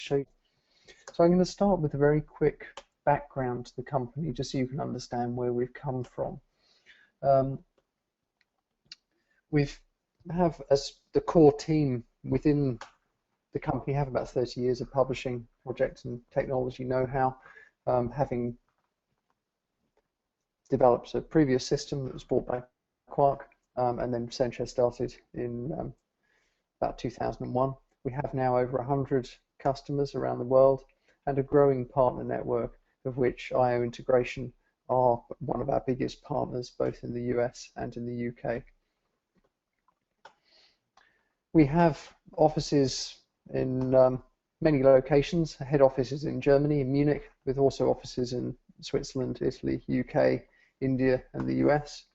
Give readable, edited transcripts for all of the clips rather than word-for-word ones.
show you. So I'm going to start with a very quick background to the company, just so you can understand where we've come from. We have, as the core team within the company, have about 30 years of publishing projects and technology know-how, having developed a previous system that was bought by Quark, and then censhare started in about 2001. We have now over 100 customers around the world and a growing partner network, of which IO Integration are one of our biggest partners, both in the US and in the UK. We have offices in many locations. Head offices in Germany, in Munich, with also offices in Switzerland, Italy, UK, India, and the US.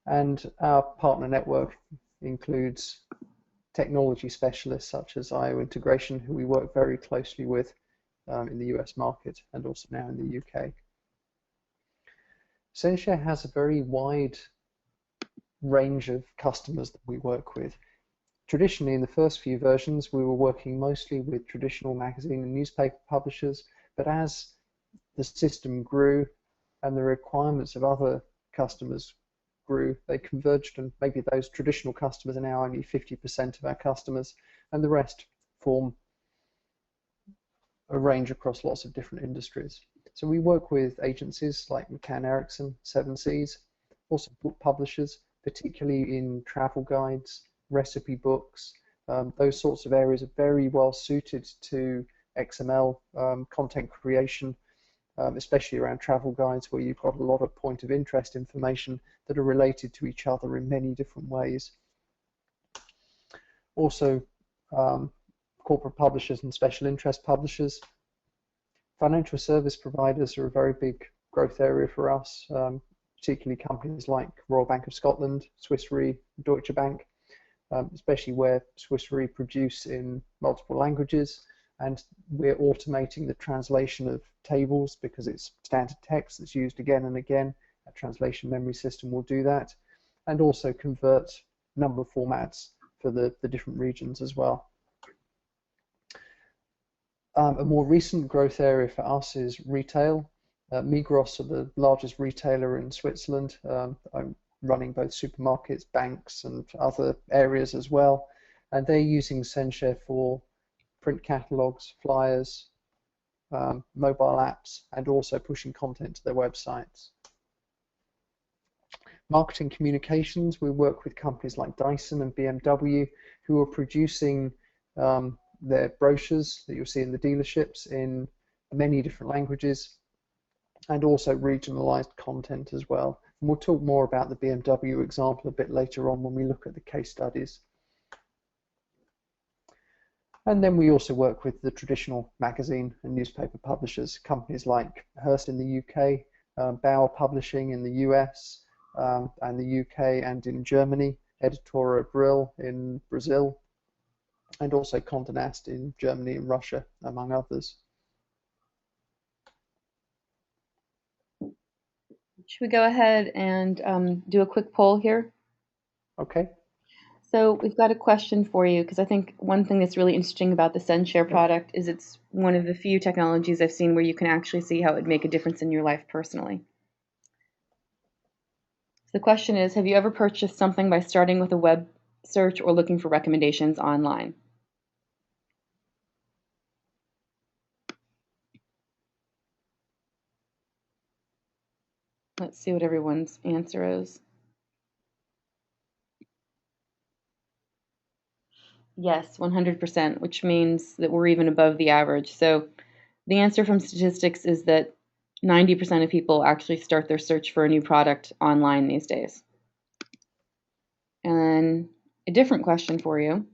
And our partner network includes technology specialists such as IO Integration, who we work very closely with in the US market and also now in the UK. censhare has a very wide range of customers that we work with. Traditionally, in the first few versions, we were working mostly with traditional magazine and newspaper publishers, but as the system grew and the requirements of other customers grew, they converged, and maybe those traditional customers are now only 50% of our customers, and the rest form a range across lots of different industries. So we work with agencies like McCann Erickson, Seven Seas, also book publishers, particularly in travel guides, recipe books. Those sorts of areas are very well suited to XML content creation, especially around travel guides, where you've got a lot of point of interest information that are related to each other in many different ways. Also, corporate publishers and special interest publishers. Financial service providers are a very big growth area for us, particularly companies like Royal Bank of Scotland, Swiss Re, Deutsche Bank, especially where Swiss Re produce in multiple languages, and we're automating the translation of tables because it's standard text that's used again and again. A translation memory system will do that, and also convert number formats for the different regions as well. A more recent growth area for us is retail. Migros are the largest retailer in Switzerland. I'm running both supermarkets, banks, and other areas as well, and they're using censhare for print catalogs, flyers, mobile apps, and also pushing content to their websites. Marketing communications, we work with companies like Dyson and BMW, who are producing their brochures that you'll see in the dealerships in many different languages, and also regionalized content as well. And we'll talk more about the BMW example a bit later on when we look at the case studies. And then we also work with the traditional magazine and newspaper publishers, companies like Hearst in the UK, Bauer Publishing in the US, and the UK and in Germany, Editora Abril in Brazil, and also Condé Nast in Germany and Russia, among others. Should we go ahead and do a quick poll here? Okay. So we've got a question for you, because I think one thing that's really interesting about the censhare product is it's one of the few technologies I've seen where you can actually see how it would make a difference in your life personally. So the question is, have you ever purchased something by starting with a web search or looking for recommendations online? Let's see what everyone's answer is. Yes, 100%, which means that we're even above the average. So the answer from statistics is that 90% of people actually start their search for a new product online these days. And then a different question for you.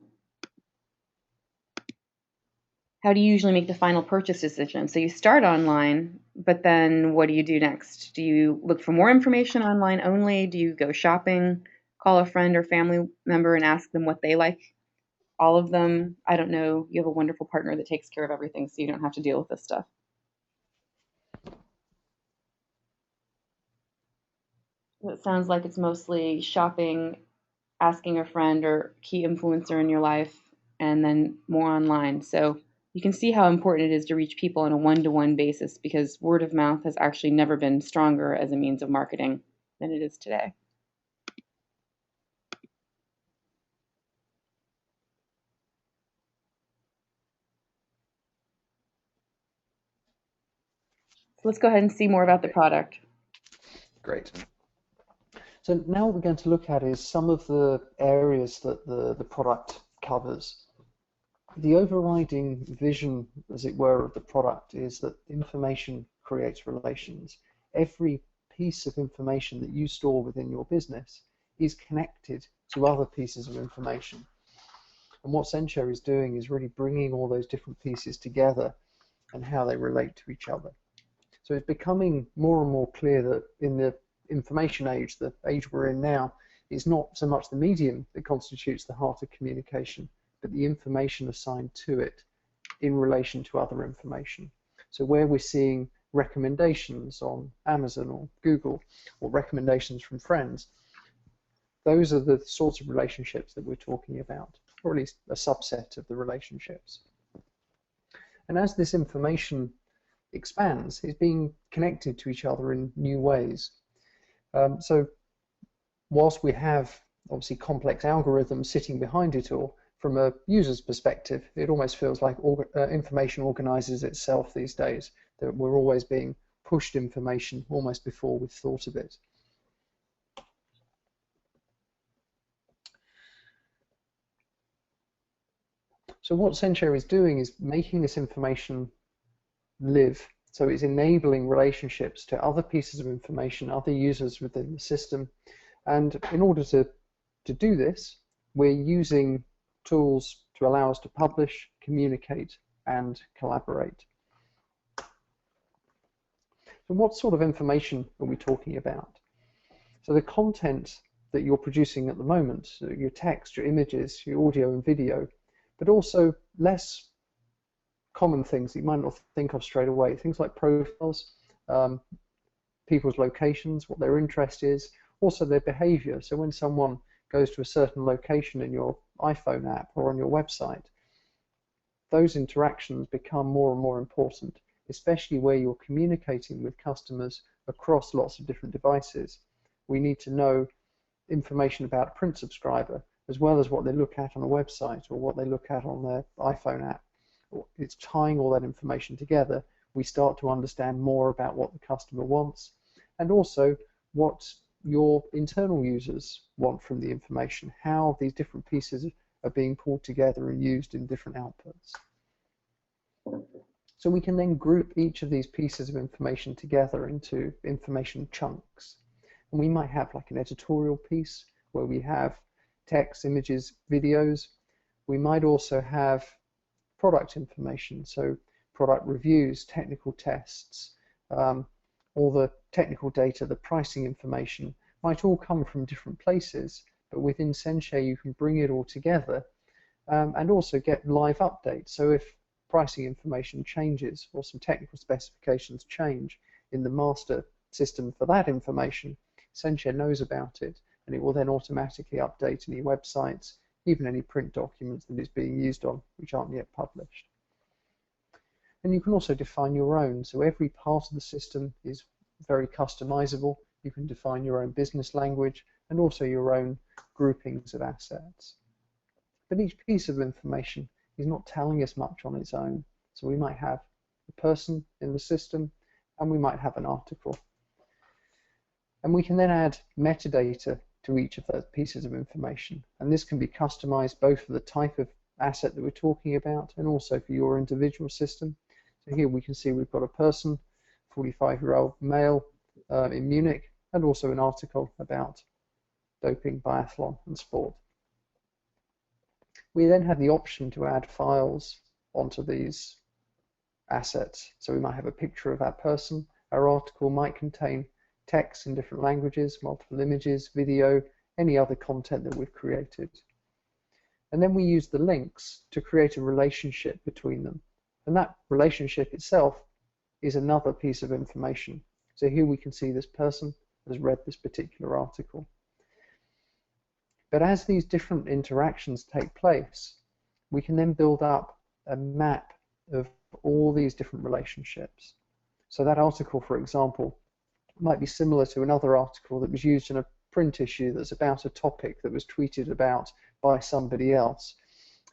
How do you usually make the final purchase decision? So you start online, but then what do you do next? Do you look for more information online only? Do you go shopping, call a friend or family member and ask them what they like? All of them? I don't know. You have a wonderful partner that takes care of everything, so you don't have to deal with this stuff. It sounds like it's mostly shopping asking a friend or key influencer in your life, and then more online. So you can see how important it is to reach people on a one-to-one basis because word of mouth has actually never been stronger as a means of marketing than it is today. So let's go ahead and see more about the product. Great. So now what we're going to look at is some of the areas that the product covers. The overriding vision, as it were, of the product is that information creates relations. Every piece of information that you store within your business is connected to other pieces of information. And what censhare is doing is really bringing all those different pieces together and how they relate to each other. So it's becoming more and more clear that in the information age, the age we're in now, it's not so much the medium that constitutes the heart of communication, but the information assigned to it in relation to other information. So where we're seeing recommendations on Amazon or Google or recommendations from friends, those are the sorts of relationships that we're talking about, or at least a subset of the relationships. And as this information expands, it's being connected to each other in new ways. So whilst we have obviously complex algorithms sitting behind it all, from a user's perspective, it almost feels like information organizes itself these days, that we're always being pushed information almost before we've thought of it. So what censhare is doing is making this information live. So it's enabling relationships to other pieces of information, other users within the system. And in order to do this, we're using tools to allow us to publish, communicate, and collaborate. So what sort of information are we talking about? So the content that you're producing at the moment, so your text, your images, your audio and video, but also less common things that you might not think of straight away, things like profiles, people's locations, what their interest is, also their behavior. So when someone goes to a certain location in your iPhone app or on your website, those interactions become more and more important, especially where you're communicating with customers across lots of different devices. We need to know information about a print subscriber as well as what they look at on a website or what they look at on their iPhone app. It's tying all that information together. We start to understand more about what the customer wants and also what your internal users want from the information, how these different pieces are being pulled together and used in different outputs. So we can then group each of these pieces of information together into information chunks. And we might have like an editorial piece where we have text, images, videos. We might also have product information, so product reviews, technical tests, all the technical data, the pricing information might all come from different places, but within censhare you can bring it all together and also get live updates. So if pricing information changes or some technical specifications change in the master system for that information, censhare knows about it and it will then automatically update any websites, even any print documents that it's being used on which aren't yet published. And you can also define your own. So every part of the system is very customizable. You can define your own business language and also your own groupings of assets. But each piece of information is not telling us much on its own. So we might have a person in the system and we might have an article. And we can then add metadata to each of those pieces of information. And this can be customized both for the type of asset that we're talking about and also for your individual system. So here we can see we've got a person, 45-year-old male in Munich, and also an article about doping, biathlon, and sport. We then have the option to add files onto these assets. So we might have a picture of that person. Our article might contain text in different languages, multiple images, video, any other content that we've created. And then we use the links to create a relationship between them. And that relationship itself is another piece of information. So here we can see this person has read this particular article. But as these different interactions take place, we can then build up a map of all these different relationships. So that article, for example, might be similar to another article that was used in a print issue that's about a topic that was tweeted about by somebody else,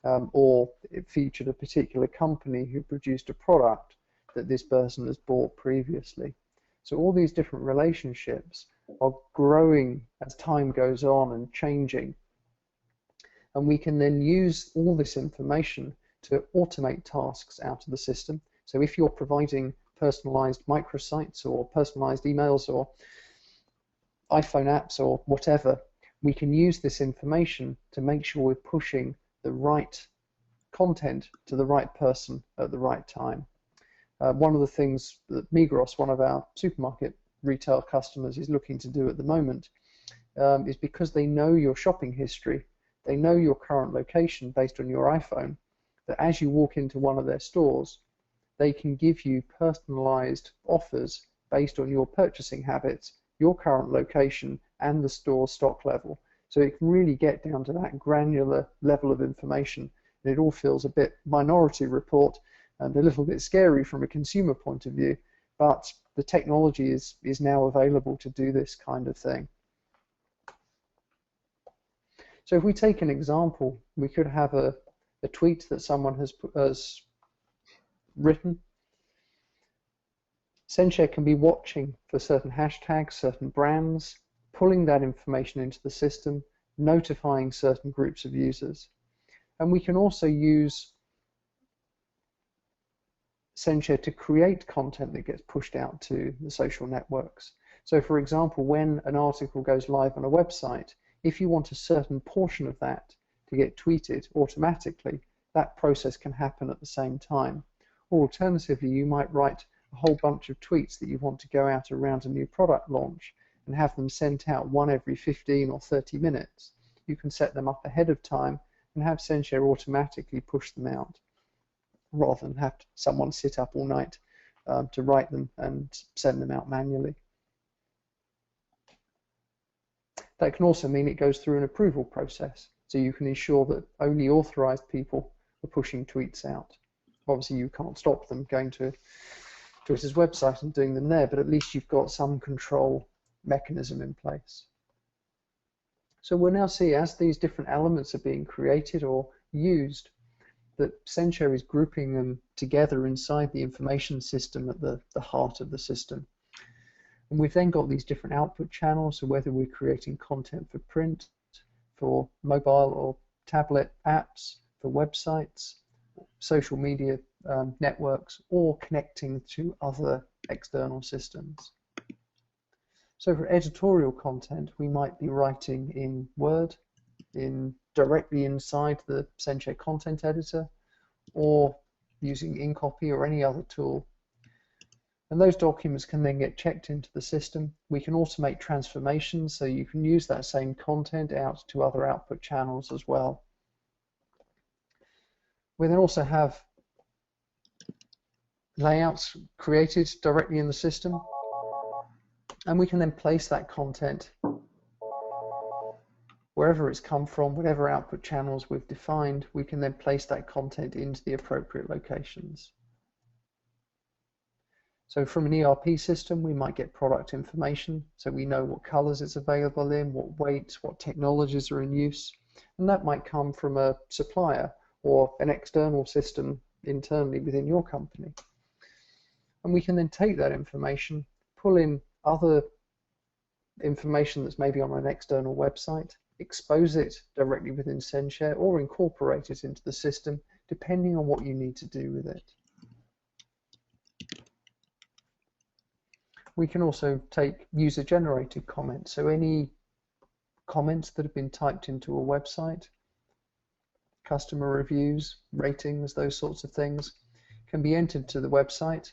or it featured a particular company who produced a product that this person has bought previously. So all these different relationships are growing as time goes on and changing. And we can then use all this information to automate tasks out of the system. So if you're providing personalized microsites or personalized emails or iPhone apps or whatever, we can use this information to make sure we're pushing the right content to the right person at the right time. One of the things that Migros, one of our supermarket retail customers, is looking to do at the moment is because they know your shopping history, they know your current location based on your iPhone, that as you walk into one of their stores, they can give you personalized offers based on your purchasing habits, your current location, and the store stock level. So it can really get down to that granular level of information. And it all feels a bit Minority Report and a little bit scary from a consumer point of view, but the technology is now available to do this kind of thing. So if we take an example, we could have a tweet that someone has written. censhare can be watching for certain hashtags, certain brands, pulling that information into the system, notifying certain groups of users. And we can also use censhare to create content that gets pushed out to the social networks. So for example, when an article goes live on a website, if you want a certain portion of that to get tweeted automatically, that process can happen at the same time. Or alternatively, you might write a whole bunch of tweets that you want to go out around a new product launch and have them sent out one every 15 or 30 minutes. You can set them up ahead of time and have censhare automatically push them out, rather than have someone sit up all night to write them and send them out manually. That can also mean it goes through an approval process, so you can ensure that only authorized people are pushing tweets out. Obviously, you can't stop them going to Twitter's website and doing them there, but at least you've got some control mechanism in place. So we'll now see, as these different elements are being created or used, that censhare is grouping them together inside the information system at the heart of the system. And we've then got these different output channels, so whether we're creating content for print, for mobile or tablet apps, for websites, social media networks, or connecting to other external systems. So for editorial content, we might be writing in Word, directly inside the censhare content editor, or using InCopy or any other tool. And those documents can then get checked into the system. We can automate transformations, so you can use that same content out to other output channels as well. We then also have layouts created directly in the system, and we can then place that content wherever it's come from, whatever output channels we've defined. We can then place that content into the appropriate locations. So from an ERP system, we might get product information, so we know what colors it's available in, what weights, what technologies are in use, and that might come from a supplier or an external system internally within your company. And we can then take that information, pull in other information that's maybe on an external website, expose it directly within censhare, or incorporate it into the system, depending on what you need to do with it. We can also take user-generated comments, so any comments that have been typed into a website, customer reviews, ratings, those sorts of things, can be entered to the website,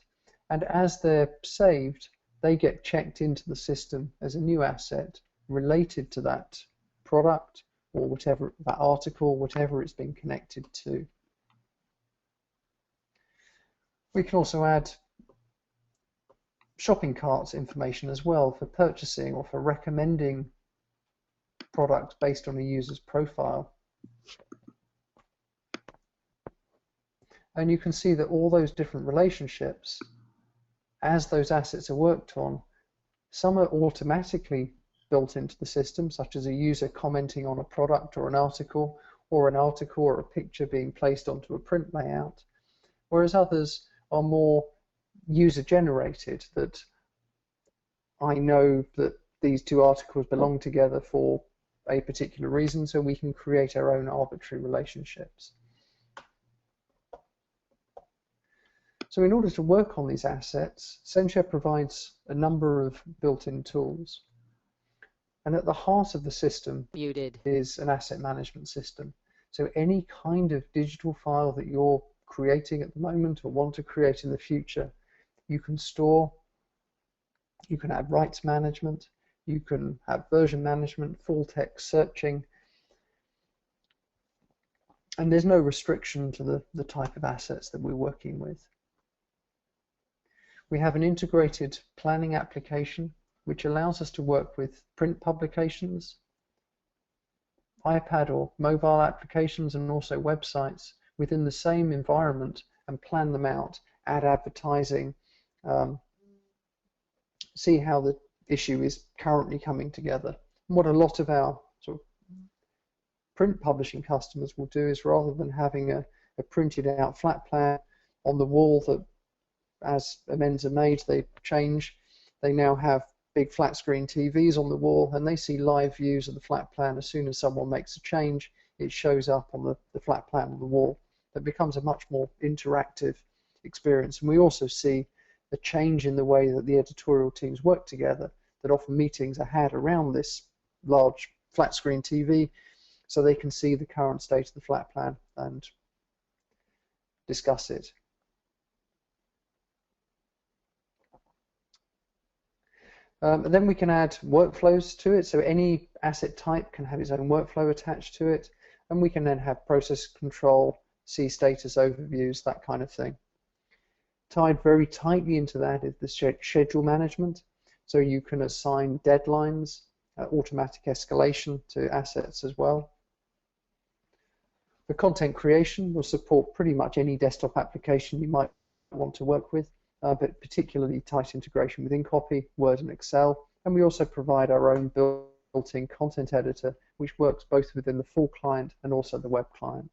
and as they're saved, they get checked into the system as a new asset related to that product or whatever, that article, whatever it's been connected to. We can also add shopping carts information as well for purchasing or for recommending product based on a user's profile. And you can see that all those different relationships, as those assets are worked on, some are automatically built into the system, such as a user commenting on a product or an article or a picture being placed onto a print layout, whereas others are more user-generated, that I know that these two articles belong together for a particular reason, so we can create our own arbitrary relationships. So in order to work on these assets, censhare provides a number of built-in tools. And at the heart of the system is an asset management system. So any kind of digital file that you're creating at the moment or want to create in the future, you can store, you can add rights management, you can have version management, full text searching, and there's no restriction to the type of assets that we're working with. We have an integrated planning application which allows us to work with print publications, iPad or mobile applications, and also websites within the same environment and plan them out, add advertising, see how the issue is currently coming together. And what a lot of our sort of print publishing customers will do is, rather than having a printed out flat plan on the wall that as amends are made, they change, they now have big flat screen TVs on the wall, and they see live views of the flat plan. As soon as someone makes a change, it shows up on the flat plan on the wall. It becomes a much more interactive experience. And we also see a change in the way that the editorial teams work together, that often meetings are had around this large flat screen TV so they can see the current state of the flat plan and discuss it. And then we can add workflows to it, so any asset type can have its own workflow attached to it, and we can then have process control, see status overviews, that kind of thing. Tied very tightly into that is the schedule management, so you can assign deadlines, automatic escalation to assets as well. The content creation will support pretty much any desktop application you might want to work with, but particularly tight integration with InCopy, Word and Excel. And we also provide our own built-in content editor, which works both within the full client and also the web client.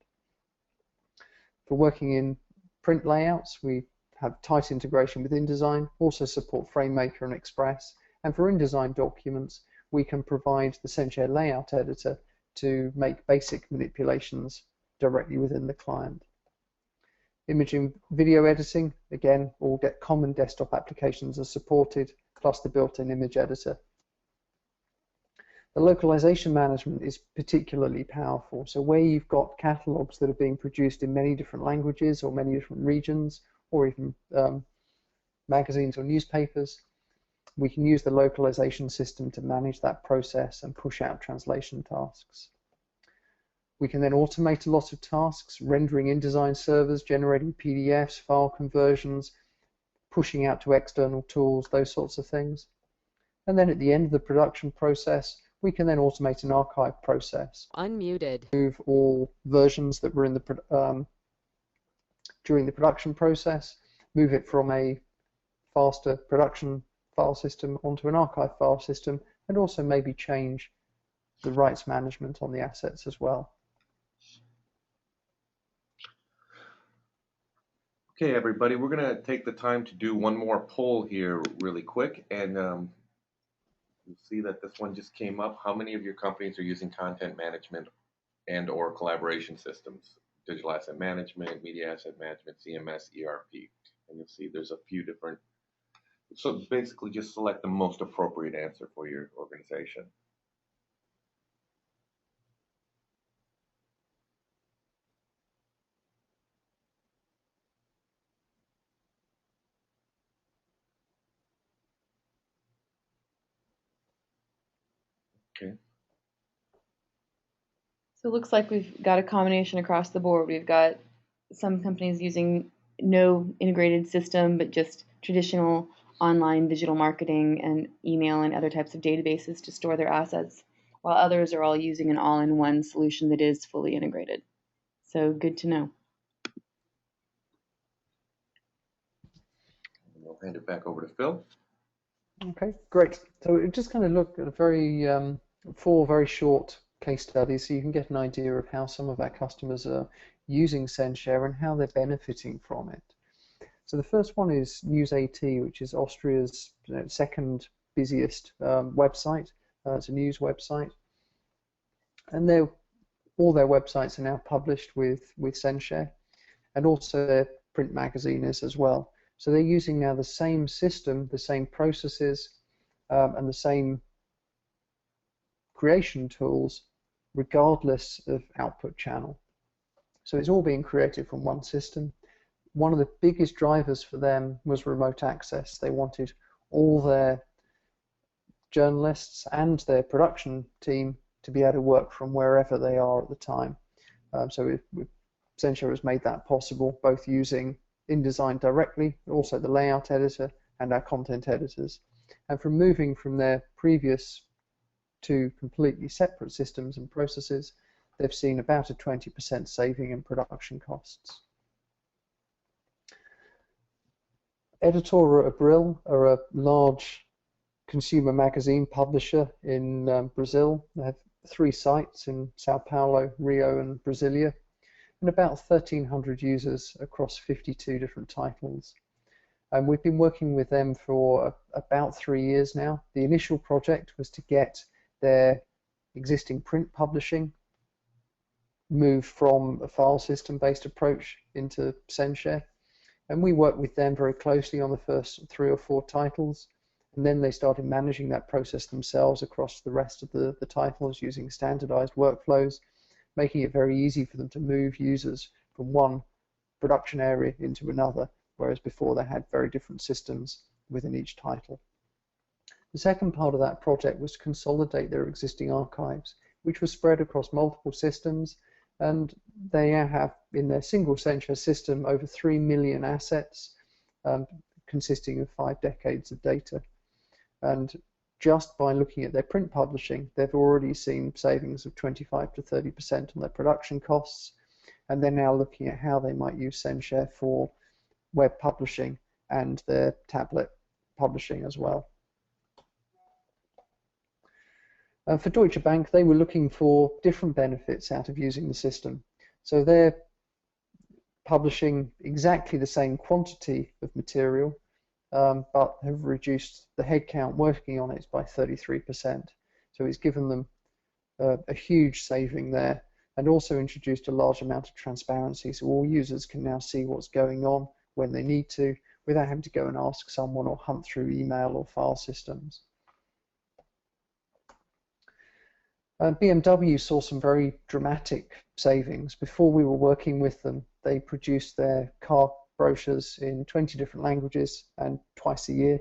For working in print layouts, we have tight integration with InDesign, also support FrameMaker and Express. And for InDesign documents, we can provide the censhare layout editor to make basic manipulations directly within the client. Imaging video editing, again, all common desktop applications are supported, plus the built-in image editor. The localization management is particularly powerful. So where you've got catalogs that are being produced in many different languages or many different regions, or even magazines or newspapers, we can use the localization system to manage that process and push out translation tasks. We can then automate a lot of tasks, rendering InDesign servers, generating PDFs, file conversions, pushing out to external tools, those sorts of things. And then at the end of the production process, we can then automate an archive process. Unmuted. Move all versions that were in the during the production process, move it from a faster production file system onto an archive file system, and also maybe change the rights management on the assets as well. Okay, everybody, we're going to take the time to do one more poll here really quick, and you'll see that this one just came up. How many of your companies are using content management and or collaboration systems? Digital asset management, media asset management, CMS, ERP. And you'll see there's a few different. So basically just select the most appropriate answer for your organization. Okay. So it looks like we've got a combination across the board. We've got some companies using no integrated system, but just traditional online digital marketing and email and other types of databases to store their assets. while others are all using an all-in-one solution that is fully integrated. So good to know. We'll hand it back over to Phil. Okay, great. So we just kind of look at a very 4 very short case studies, so you can get an idea of how some of our customers are using censhare and how they're benefiting from it. So the first one is News18, which is Austria's second busiest website. It's a news website, and all their websites are now published with censhare, and also their print magazine is as well. So they're using now the same system, the same processes, and the same creation tools, regardless of output channel. So it's all being created from one system. One of the biggest drivers for them was remote access. They wanted all their journalists and their production team to be able to work from wherever they are at the time. So censhare has made that possible, both using InDesign directly, also the layout editor and our content editors. And from moving from their previous 2 completely separate systems and processes, they've seen about a 20% saving in production costs. Editora Abril are a large consumer magazine publisher in Brazil. They have 3 sites in Sao Paulo, Rio, and Brasilia, and about 1,300 users across 52 different titles. And we've been working with them for about 3 years now. The initial project was to get their existing print publishing moved from a file system based approach into censhare, and we worked with them very closely on the first 3 or 4 titles, and then they started managing that process themselves across the rest of the titles using standardized workflows, making it very easy for them to move users from one production area into another, whereas before they had very different systems within each title. The second part of that project was to consolidate their existing archives, which was spread across multiple systems, and they have in their single censhare system over 3 million assets, consisting of 5 decades of data. And just by looking at their print publishing, they've already seen savings of 25 to 30% on their production costs, and they're now looking at how they might use censhare for web publishing and their tablet publishing as well. For Deutsche Bank, they were looking for different benefits out of using the system. So they're publishing exactly the same quantity of material, but have reduced the headcount working on it by 33%. So it's given them a huge saving there, and also introduced a large amount of transparency, so all users can now see what's going on when they need to, without having to go and ask someone or hunt through email or file systems. BMW saw some very dramatic savings. Before we were working with them, they produced their car brochures in 20 different languages and twice a year.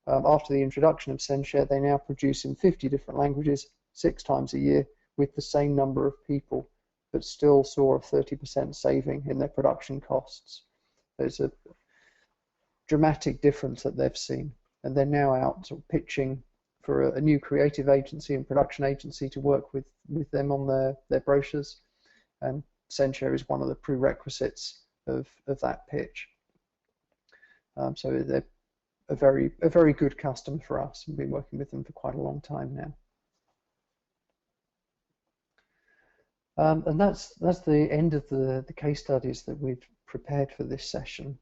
After the introduction of censhare, they now produce in 50 different languages 6 times a year with the same number of people, but still saw a 30% saving in their production costs. There's a dramatic difference that they've seen, and they're now out sort of pitching for a new creative agency and production agency to work with them on their brochures, and censhare is one of the prerequisites of that pitch. So they're a very good customer for us. We've been working with them for quite a long time now. And that's the end of the case studies that we've prepared for this session.